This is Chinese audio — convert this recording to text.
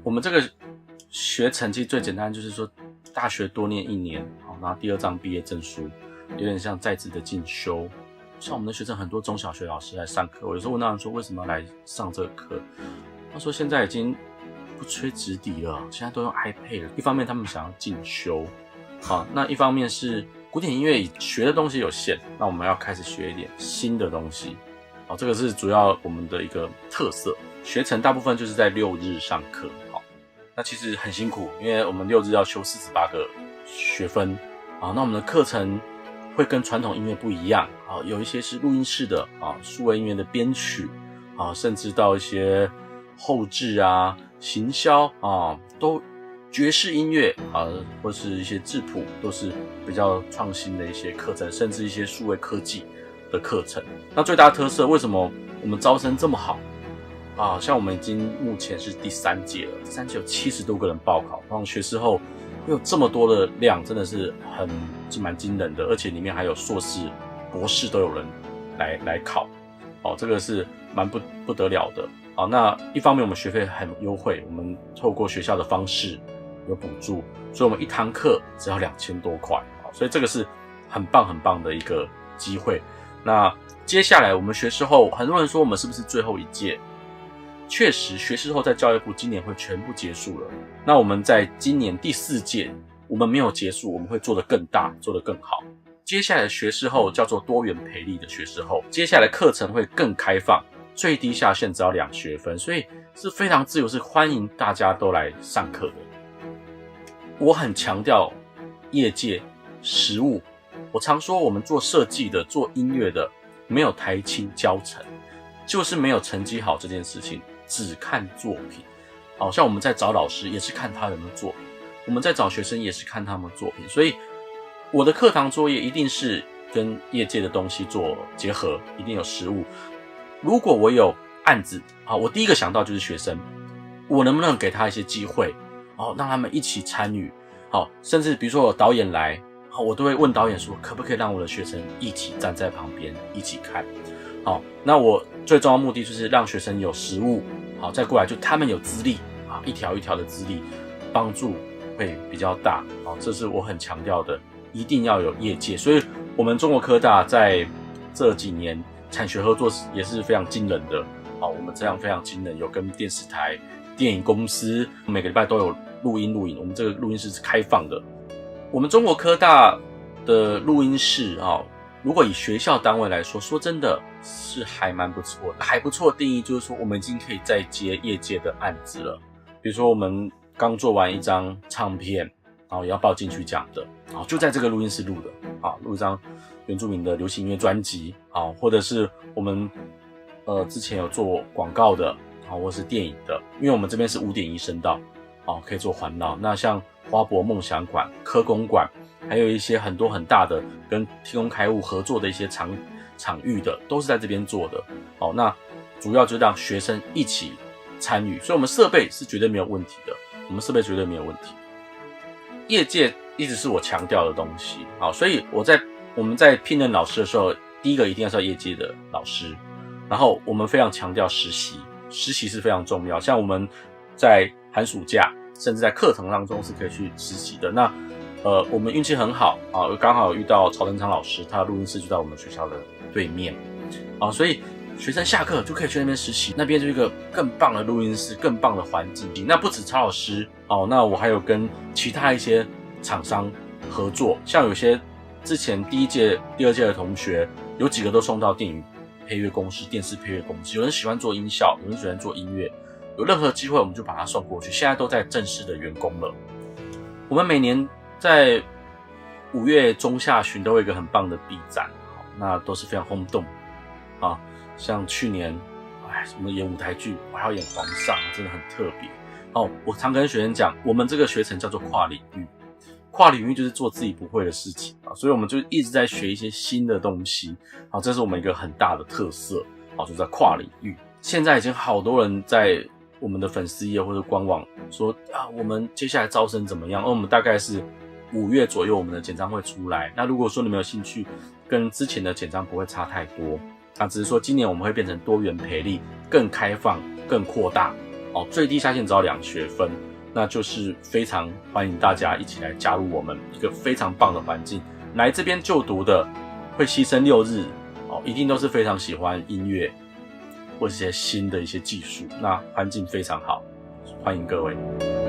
我们这个学程其实最简单，就是说大学多念1年，拿第2张毕业证书，有点像在职的进修。像我们的学生很多中小学老师来上课，我有时候问他们说为什么要来上这个课，他说现在已经不缺直笛了，现在都用 iPad 了。一方面他们想要进修，那一方面是古典音乐学的东西有限，那我们要开始学一点新的东西。这个是主要我们的一个特色。学程大部分就是在6日上课，那其实很辛苦，因为我们6日要修48个学分，那我们的课程会跟传统音乐不一样，有一些是录音室的数位音乐的编曲，甚至到一些后制行销都爵士音乐或是一些质谱，都是比较创新的一些课程，甚至一些数位科技的课程。那最大的特色，为什么我们招生这么好像我们已经目前是第3届了，第3届有70多个人报考，然后学士后会有这么多的量，真的是蛮惊人的，而且里面还有硕士、博士都有人来考，这个是蛮不得了的。那一方面我们学费很优惠，我们透过学校的方式有补助，所以我们一堂课只要2000多块，所以这个是很棒的一个机会。那接下来我们学士后，很多人说我们是不是最后一届？确实，学士后在教育部今年会全部结束了。那我们在今年第4届，我们没有结束，我们会做得更大，做得更好。接下来的学士后叫做多元培力的学士后，接下来课程会更开放，最低下限只要2学分，所以是非常自由，是欢迎大家都来上课的。我很强调业界实务，我常说我们做设计的、做音乐的，没有台清教程，就是没有成绩好这件事情，只看作品。像我们在找老师也是看他有没有作品，我们在找学生也是看他们作品，所以我的课堂作业一定是跟业界的东西做结合，一定有实务。如果我有案子，我第一个想到就是学生，我能不能给他一些机会，让他们一起参与，甚至比如说有导演来，我都会问导演说，可不可以让我的学生一起站在旁边一起看。那我最重要的目的就是让学生有实务，再过来就他们有资历，一条一条的资历，帮助会比较大，这是我很强调的，一定要有业界。所以我们中国科大在这几年产学合作也是非常惊人的，我们这样非常惊人，有跟电视台、电影公司每个礼拜都有录音，我们这个录音室是开放的。我们中国科大的录音室如果以学校单位来说，说真的是还蛮不错的。还不错的定义就是说，我们已经可以再接业界的案子了。比如说我们刚做完一张唱片，也要报金曲奖的，就在这个录音室录的，录一张原住民的流行音乐专辑，或者是我们之前有做广告的，或是电影的，因为我们这边是5.1声道，可以做环绕。那像花博梦想馆、科工馆，还有一些很多很大的跟天工开物合作的一些场域的，都是在这边做的。那主要就是让学生一起参与，所以我们设备是绝对没有问题的，业界一直是我强调的东西，所以我们在聘任老师的时候，第一个一定要是要业界的老师，然后我们非常强调实习是非常重要，像我们在寒暑假甚至在课程当中是可以去实习的。那我们运气很好刚好有遇到曹登昌老师，他的录音室就在我们学校的对面所以学生下课就可以去那边实习，那边就是一个更棒的录音室，更棒的环境。那不止曹老师那我还有跟其他一些厂商合作，像有些之前第1届、第2届的同学，有几个都送到电影配乐公司、电视配乐公司，有人喜欢做音效，有人喜欢做音乐，有任何机会我们就把他送过去，现在都在正式的员工了。我们每年在5月中下旬都有一个很棒的毕展，那都是非常轰动像去年我们演舞台剧，我还要演皇上，真的很特别我常跟学生讲，我们这个学程叫做跨领域，跨领域就是做自己不会的事情所以我们就一直在学一些新的东西这是我们一个很大的特色就在跨领域。现在已经好多人在我们的粉丝页或者官网说我们接下来招生怎么样，我们大概是5月左右我们的简章会出来，那如果说你们有兴趣，跟之前的简章不会差太多，只是说今年我们会变成多元培力，更开放更扩大最低下限只要2学分，那就是非常欢迎大家一起来加入我们一个非常棒的环境。来这边就读的会牺牲6日，一定都是非常喜欢音乐或者一些新的一些技术，那环境非常好，欢迎各位。